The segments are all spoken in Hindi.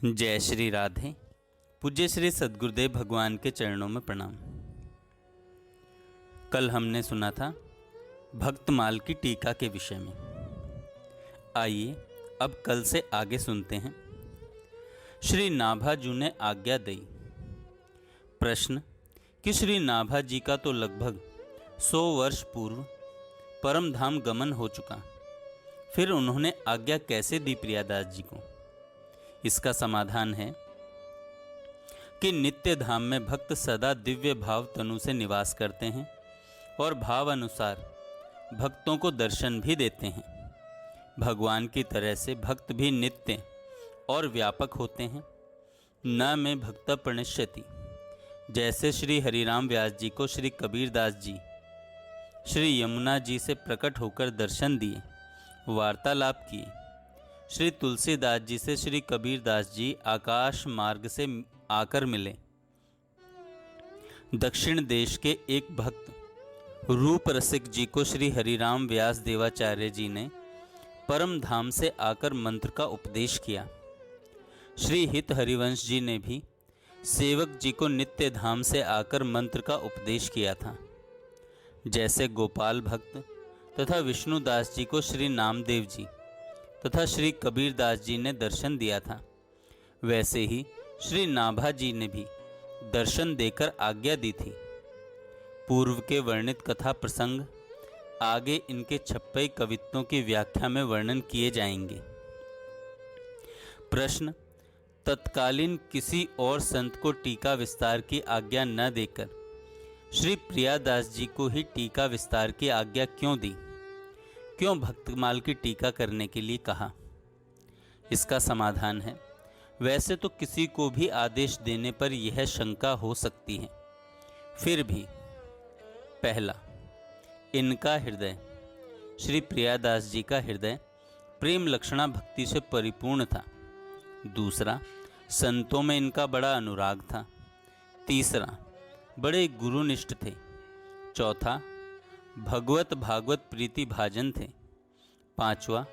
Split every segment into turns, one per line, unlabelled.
जय श्री राधे। पूज्य श्री सद्गुरुदेव भगवान के चरणों में प्रणाम। कल हमने सुना था भक्तमाल की टीका के विषय में। आइए अब कल से आगे सुनते हैं। श्री नाभा जी ने आज्ञा दी। प्रश्न कि श्री नाभा जी का तो लगभग 100 वर्ष पूर्व परम धाम गमन हो चुका, फिर उन्होंने आज्ञा कैसे दी प्रियादास जी को? इसका समाधान है कि नित्य धाम में भक्त सदा दिव्य भाव तनु से निवास करते हैं और भाव अनुसार भक्तों को दर्शन भी देते हैं। भगवान की तरह से भक्त भी नित्य और व्यापक होते हैं। न में भक्त प्रणश्यति, जैसे श्री हरिराम व्यास जी को श्री कबीरदास जी श्री यमुना जी से प्रकट होकर दर्शन दिए, वार्तालाप किए। श्री तुलसीदास जी से श्री कबीरदास जी आकाश मार्ग से आकर मिले। दक्षिण देश के एक भक्त रूप रसिक जी को श्री हरिराम व्यास देवाचार्य जी ने परम धाम से आकर मंत्र का उपदेश किया। श्री हित हरिवंश जी ने भी सेवक जी को नित्य धाम से आकर मंत्र का उपदेश किया था। जैसे गोपाल भक्त तथा विष्णुदास जी को श्री नामदेव जी तथा श्री कबीरदास जी ने दर्शन दिया था, वैसे ही श्री नाभा जी ने भी दर्शन देकर आज्ञा दी थी। पूर्व के वर्णित कथा प्रसंग आगे इनके 56 कवित्वों की व्याख्या में वर्णन किए जाएंगे। प्रश्न तत्कालीन किसी और संत को टीका विस्तार की आज्ञा न देकर श्री प्रियादास जी को ही टीका विस्तार की आज्ञा क्यों दी? क्यों भक्तमाल की टीका करने के लिए कहा? इसका समाधान है, वैसे तो किसी को भी आदेश देने पर यह शंका हो सकती है, फिर भी पहला, इनका हृदय श्री प्रियादास जी का हृदय प्रेम लक्षणा भक्ति से परिपूर्ण था। दूसरा, संतों में इनका बड़ा अनुराग था। तीसरा, बड़े गुरुनिष्ठ थे। चौथा, भगवत भागवत प्रीति भाजन थे। पांचवा,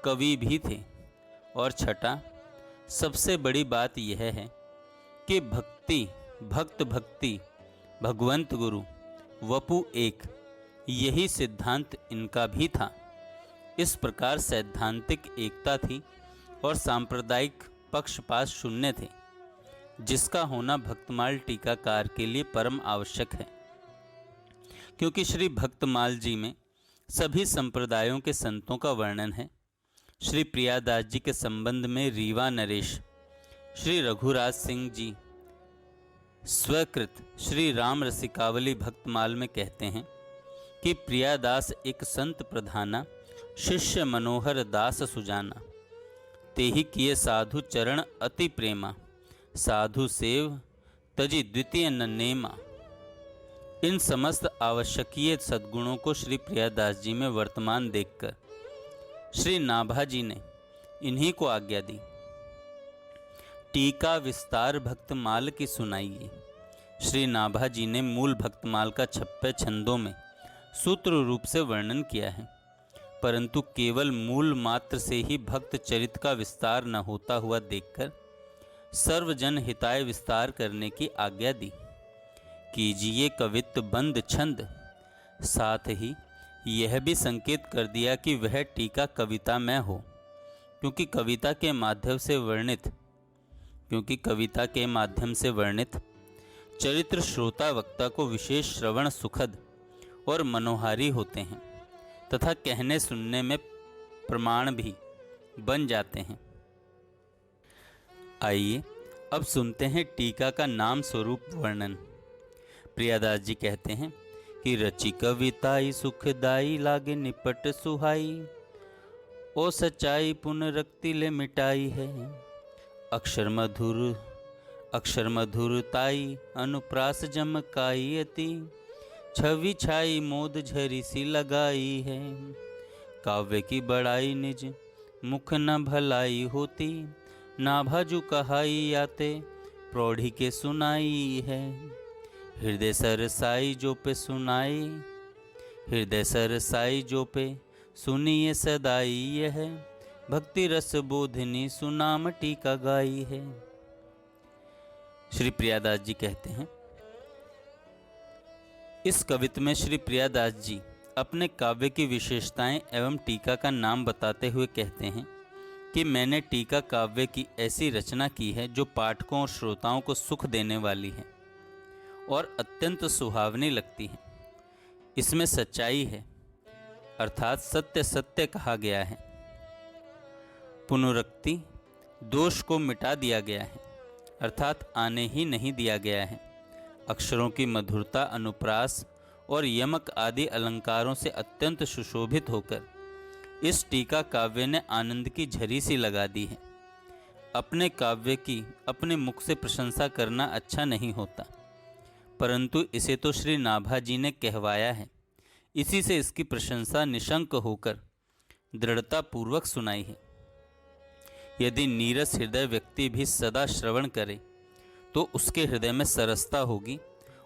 कवि भी थे। और छठा, सबसे बड़ी बात यह है कि भक्त भक्ति भगवंत गुरु वपु एक, यही सिद्धांत इनका भी था। इस प्रकार सैद्धांतिक एकता थी और सांप्रदायिक पक्षपात शून्य थे, जिसका होना भक्तमाल टीकाकार के लिए परम आवश्यक है। क्योंकि श्री भक्तमाल जी में सभी संप्रदायों के संतों का वर्णन है। श्री प्रियादास जी के संबंध में रीवा नरेश श्री रघुराज सिंह जी स्वकृत श्री राम रसिकावली भक्तमाल में कहते हैं कि प्रियादास एक संत प्रधाना, शिष्य मनोहर दास सुजाना, तेहि किए साधु चरण अति प्रेमा, साधु सेव तजी द्वितीय न नेमा। इन समस्त आवश्यकीय सद्गुणों को श्री प्रियादास जी में वर्तमान देखकर श्री नाभा जी ने इन्हीं को आज्ञा दी। टीका विस्तार भक्तमाल की सुनाइए। श्री नाभा जी ने मूल भक्तमाल का 56 छंदों में सूत्र रूप से वर्णन किया है, परंतु केवल मूल मात्र से ही भक्त चरित का विस्तार न होता हुआ देखकर सर्वजन हिताय विस्तार करने की आज्ञा दी। कीजिए कवित्व बंद छंद। साथ ही यह भी संकेत कर दिया कि वह टीका कविता में हो, क्योंकि कविता के माध्यम से वर्णित चरित्र श्रोता वक्ता को विशेष श्रवण सुखद और मनोहारी होते हैं तथा कहने सुनने में प्रमाण भी बन जाते हैं। आइए अब सुनते हैं टीका का नाम स्वरूप वर्णन। प्रियादास जी कहते हैं कि रची कविताई सुखदाई लागे निपट सुहाई, ओ सच्चाई पुनरक्ति ले मिटाई है। अक्षर मधुरताई अनुप्रास जमकाई अति, छवि छाई मोद झरी सी लगाई है। काव्य की बड़ाई निज मुख न भलाई होती, नाभाजु कहाई आते प्रौढ़ी के सुनाई है। हृदय सरसाई जो पे सुनिए सदाई यह, भक्ति रस बोधिनी सुनाम टीका गाई है। श्री प्रियादास जी कहते हैं, इस कवित्व में श्री प्रियादास जी अपने काव्य की विशेषताएं एवं टीका का नाम बताते हुए कहते हैं कि मैंने टीका काव्य की ऐसी रचना की है जो पाठकों और श्रोताओं को सुख देने वाली है और अत्यंत सुहावनी लगती है। इसमें सच्चाई है, अर्थात सत्य सत्य कहा गया है। पुनरुक्ति दोष को मिटा दिया गया है, अर्थात आने ही नहीं दिया गया है। अक्षरों की मधुरता, अनुप्रास और यमक आदि अलंकारों से अत्यंत सुशोभित होकर इस टीका काव्य ने आनंद की झरी सी लगा दी है। अपने काव्य की अपने मुख से प्रशंसा करना अच्छा नहीं होता, परंतु इसे तो श्री नाभा जी ने कहवाया है, इसी से इसकी प्रशंसा निशंक होकर दृढ़ता पूर्वक सुनाई है। यदि नीरस हृदय व्यक्ति भी सदा श्रवण करे तो उसके हृदय में सरसता होगी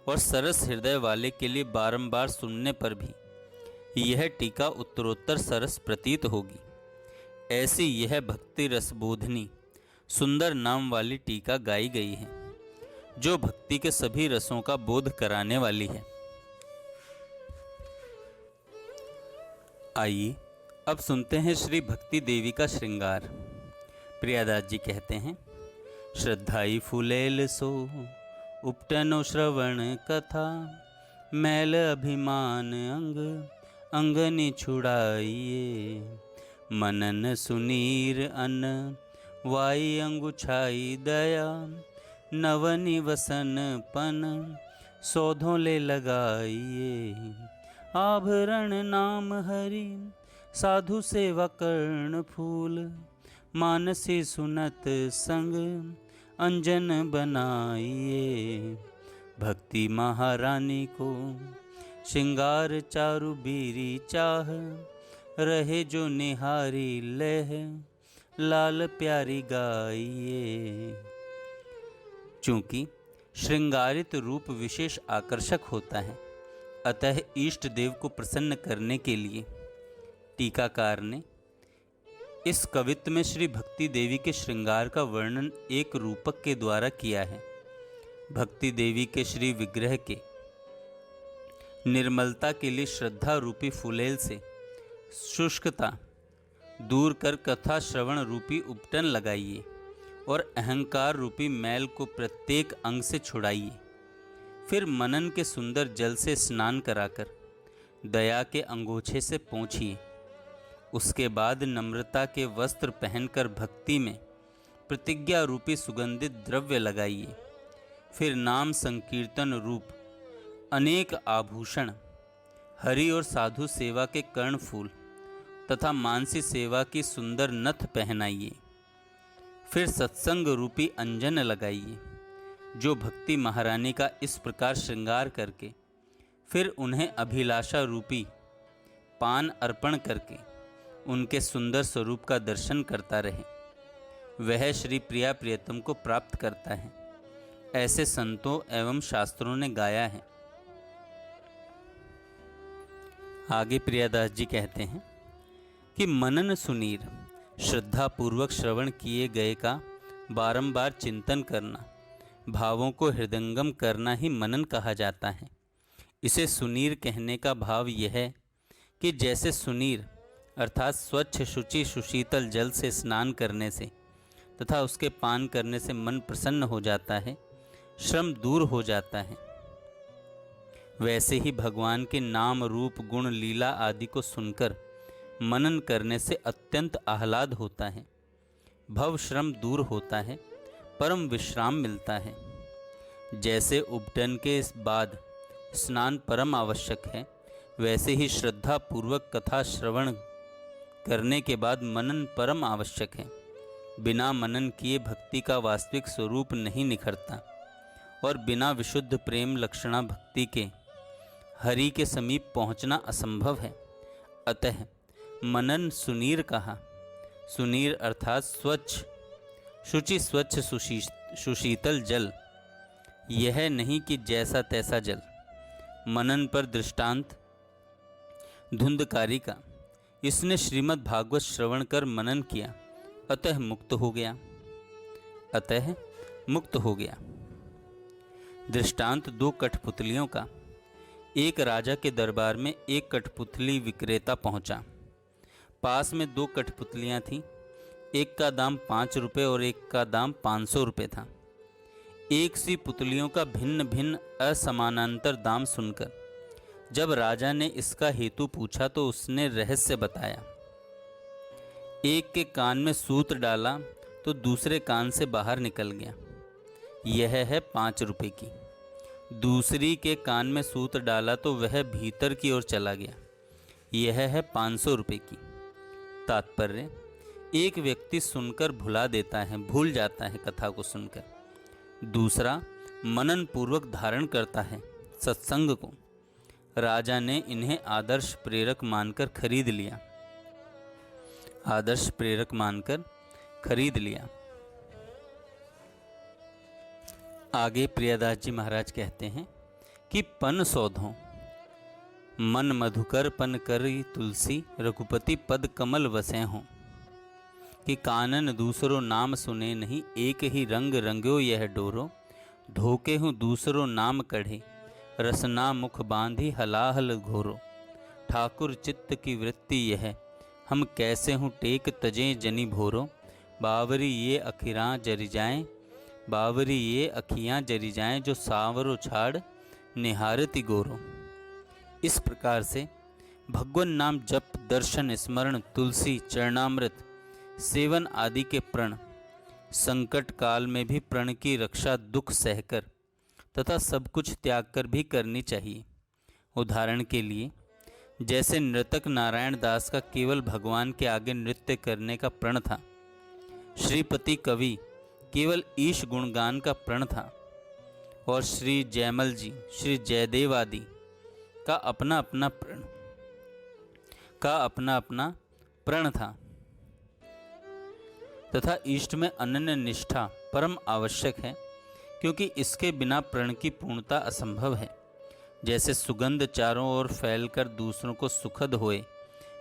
और सरस हृदय वाले के लिए बारंबार सुनने पर भी यह टीका उत्तरोत्तर सरस प्रतीत होगी। ऐसी यह भक्ति रसबोधनी सुंदर नाम वाली टीका गाई गई है, जो भक्ति के सभी रसों का बोध कराने वाली है। आइए अब सुनते हैं श्री भक्ति देवी का श्रृंगार। प्रियादास जी कहते हैं, श्रद्धाई फुलेल सो उपटनो श्रवण कथा, मैल अभिमान अंग अंगनि छुड़ाइए, मनन सुनीर अन वाई अंगुछाई दया, नवनि वसन पन सौधों ले लगाइए, आभरण नाम हरि साधु सेवा कर्ण फूल, मानसी सुनत संग अंजन बनाइए, भक्ति महारानी को श्रृंगार चारु बीरी चाह, रहे जो निहारी लह लाल प्यारी गाइए। चूंकि श्रृंगारित रूप विशेष आकर्षक होता है, अतः इष्ट देव को प्रसन्न करने के लिए टीकाकार ने इस कवित्व में श्री भक्ति देवी के श्रृंगार का वर्णन एक रूपक के द्वारा किया है। भक्ति देवी के श्री विग्रह के निर्मलता के लिए श्रद्धा रूपी फुलेल से शुष्कता दूर कर कथा श्रवण रूपी उपटन लगाइए और अहंकार रूपी मैल को प्रत्येक अंग से छुड़ाइए। फिर मनन के सुंदर जल से स्नान कराकर दया के अंगोछे से पोंछिए। उसके बाद नम्रता के वस्त्र पहनकर भक्ति में प्रतिज्ञा रूपी सुगंधित द्रव्य लगाइए। फिर नाम संकीर्तन रूप अनेक आभूषण, हरि और साधु सेवा के कर्णफूल तथा मानसी सेवा की सुंदर नथ पहनाइए। फिर सत्संग रूपी अंजन लगाइए, जो भक्ति महारानी का इस प्रकार श्रृंगार करके फिर उन्हें अभिलाषा रूपी पान अर्पण करके उनके सुंदर स्वरूप का दर्शन करता रहे, वह श्री प्रिया प्रियतम को प्राप्त करता है। ऐसे संतों एवं शास्त्रों ने गाया है। आगे प्रियादास जी कहते हैं कि मनन सुनीर, श्रद्धा पूर्वक श्रवण किए गए का बारंबार चिंतन करना, भावों को हृदयंगम करना ही मनन कहा जाता है। इसे सुनीर कहने का भाव यह है कि जैसे सुनीर अर्थात स्वच्छ शुचि सुशीतल जल से स्नान करने से तथा उसके पान करने से मन प्रसन्न हो जाता है, श्रम दूर हो जाता है, वैसे ही भगवान के नाम रूप गुण लीला आदि को सुनकर मनन करने से अत्यंत आह्लाद होता है, भव श्रम दूर होता है, परम विश्राम मिलता है। जैसे उपटन के बाद स्नान परम आवश्यक है, वैसे ही श्रद्धा पूर्वक कथा श्रवण करने के बाद मनन परम आवश्यक है। बिना मनन किए भक्ति का वास्तविक स्वरूप नहीं निखरता और बिना विशुद्ध प्रेम लक्षणा भक्ति के हरि के समीप पहुंचना असंभव है। अतः मनन सुनीर कहा। सुनीर अर्थात स्वच्छ शुचि स्वच्छ सुशीतल जल, यह नहीं कि जैसा तैसा जल। मनन पर दृष्टांत धुंधकारी का, इसने श्रीमद् भागवत श्रवण कर मनन किया, अतः मुक्त हो गया। अतः मुक्त हो गया। दृष्टांत 2 कठपुतलियों का। एक राजा के दरबार में एक कठपुतली विक्रेता पहुंचा। पास में 2 कठपुतलियां थीं। एक का दाम 5 रुपये और एक का दाम 500 रुपये था। एक सी पुतलियों का भिन्न भिन्न असमानांतर दाम सुनकर जब राजा ने इसका हेतु पूछा तो उसने रहस्य बताया। एक के कान में सूत्र डाला तो दूसरे कान से बाहर निकल गया, यह है 5 रुपये की। दूसरी के कान में सूत्र डाला तो वह भीतर की ओर चला गया, यह है 500 रुपये की। तात्पर्य, एक व्यक्ति सुनकर भूल जाता है कथा को सुनकर, दूसरा मनन पूर्वक धारण करता है सत्संग को। राजा ने इन्हें आदर्श प्रेरक मानकर खरीद लिया। आदर्श प्रेरक मानकर खरीद लिया। आगे प्रियादास जी महाराज कहते हैं कि पन सौधों मन मधुकर पन करी तुलसी रघुपति पद कमल वसे हों, कि कानन दूसरो नाम सुने नहीं एक ही रंग रंग्यो यह डोरो, धोके हूँ दूसरो नाम कढ़े रसना मुख बांधी हलाहल घोरो, ठाकुर चित्त की वृत्ति यह हम कैसे हूँ टेक तजें जनी भोरो, बावरी ये अखिरां जरी जाएं, बावरी ये अखियाँ जरी जाएं, जो सांवरो छाड़ निहारती गोरो। इस प्रकार से भगवान नाम जप, दर्शन, स्मरण, तुलसी चरणामृत सेवन आदि के प्रण, संकट काल में भी प्रण की रक्षा दुख सहकर तथा सब कुछ त्याग कर भी करनी चाहिए। उदाहरण के लिए जैसे नृतक नारायण दास का केवल भगवान के आगे नृत्य करने का प्रण था, श्रीपति कवि केवल ईश गुणगान का प्रण था, और श्री जयमल जी, श्री जयदेव आदि का अपना अपना प्रण था, तथा इष्ट में अनन्य निष्ठा परम आवश्यक है, क्योंकि इसके बिना प्रण की पूर्णता असंभव है। जैसे सुगंध चारों ओर फैलकर दूसरों को सुखद होए,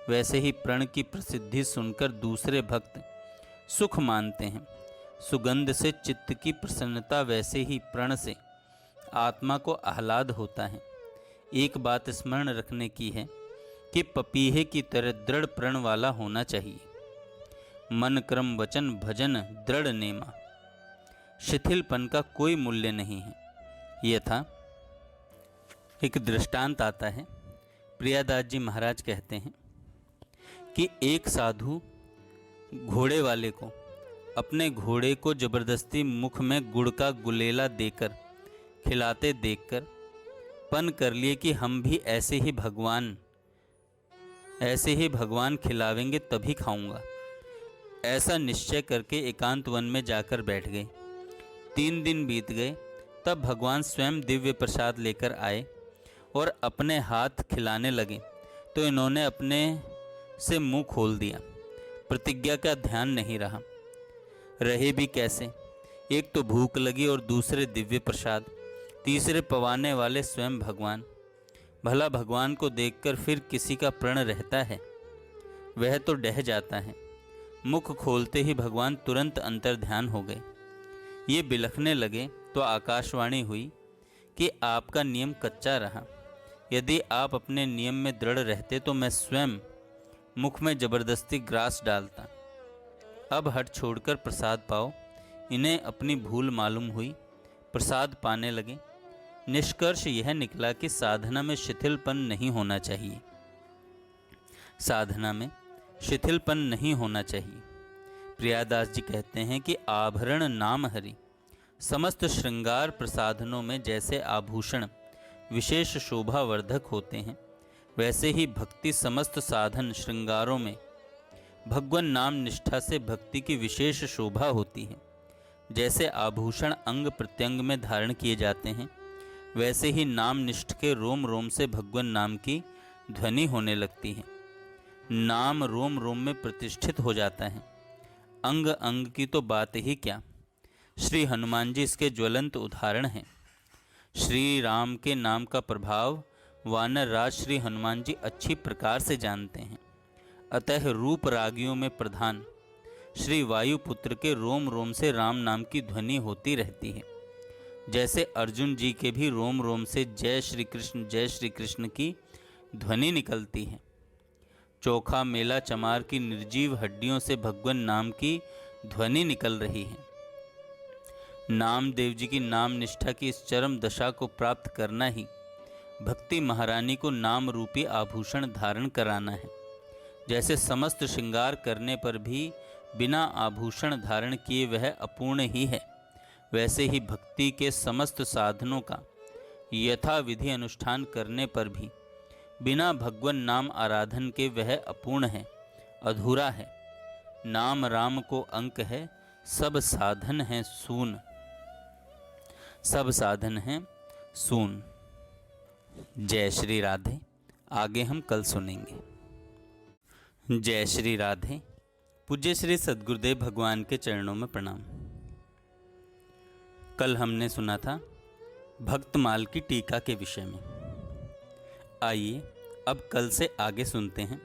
वैसे ही प्रण की प्रसिद्धि सुनकर दूसरे भक्त सुख मानते हैं। सुगंध से चित्त की प्रसन्नता, वैसे ही प्रण से आत्मा को आह्लाद होता है। एक बात स्मरण रखने की है कि पपीहे की तरह दृढ़ प्रण वाला होना चाहिए। मन क्रम वचन भजन दृढ़ नेमा, शिथिलपन का कोई मूल्य नहीं है। यथा एक दृष्टांत आता है। प्रियादास जी महाराज कहते हैं कि एक साधु घोड़े वाले को अपने घोड़े को जबरदस्ती मुख में गुड़ का गुलेला देकर खिलाते देखकर पन कर लिए कि हम भी ऐसे ही भगवान खिलावेंगे तभी खाऊंगा। ऐसा निश्चय करके एकांत वन में जाकर बैठ गए। 3 दिन बीत गए, तब भगवान स्वयं दिव्य प्रसाद लेकर आए और अपने हाथ खिलाने लगे, तो इन्होंने अपने से मुंह खोल दिया। प्रतिज्ञा का ध्यान नहीं रहा। रहे भी कैसे? एक तो भूख लगी और दूसरे दिव्य प्रसाद, तीसरे पवाने वाले स्वयं भगवान। भला भगवान को देखकर फिर किसी का प्रण रहता है? वह तो डह जाता है। मुख खोलते ही भगवान तुरंत अंतर्ध्यान हो गए। ये बिलखने लगे तो आकाशवाणी हुई कि आपका नियम कच्चा रहा। यदि आप अपने नियम में दृढ़ रहते तो मैं स्वयं मुख में जबरदस्ती ग्रास डालता। अब हट छोड़कर प्रसाद पाओ। इन्हें अपनी भूल मालूम हुई, प्रसाद पाने लगे। निष्कर्ष यह निकला कि साधना में शिथिलपन नहीं होना चाहिए। साधना में शिथिलपन नहीं होना चाहिए। प्रियादास जी कहते हैं कि आभरण नाम हरि, समस्त श्रृंगार प्रसाधनों में जैसे आभूषण विशेष शोभावर्धक होते हैं, वैसे ही भक्ति समस्त साधन श्रृंगारों में भगवान नाम निष्ठा से भक्ति की विशेष शोभा होती है। जैसे आभूषण अंग प्रत्यंग में धारण किए जाते हैं, वैसे ही नाम निष्ठ के रोम रोम से भगवान नाम की ध्वनि होने लगती है। नाम रोम रोम में प्रतिष्ठित हो जाता है। अंग अंग की तो बात ही क्या। श्री हनुमान जी इसके ज्वलंत उदाहरण हैं। श्री राम के नाम का प्रभाव वानर राज श्री हनुमान जी अच्छी प्रकार से जानते हैं। अतः रूप रागियों में प्रधान श्री वायुपुत्र के रोम रोम से राम नाम की ध्वनि होती रहती है। जैसे अर्जुन जी के भी रोम रोम से जय श्री कृष्ण की ध्वनि निकलती है। चोखा मेला चमार की निर्जीव हड्डियों से भगवान नाम की ध्वनि निकल रही है। नामदेव जी की नाम निष्ठा की इस चरम दशा को प्राप्त करना ही भक्ति महारानी को नाम रूपी आभूषण धारण कराना है। जैसे समस्त श्रृंगार करने पर भी बिना आभूषण धारण किए वह अपूर्ण ही है, वैसे ही भक्ति के समस्त साधनों का यथा विधि अनुष्ठान करने पर भी बिना भगवन नाम आराधन के वह अपूर्ण है, अधूरा है। नाम राम को अंक है, सब साधन हैं सून, सब साधन हैं सून। जय श्री राधे। आगे हम कल सुनेंगे। जय श्री राधे। पूज्य श्री सद्गुरुदेव भगवान के चरणों में प्रणाम। कल हमने सुना था भक्तमाल की टीका के विषय में। आइए अब कल से आगे सुनते हैं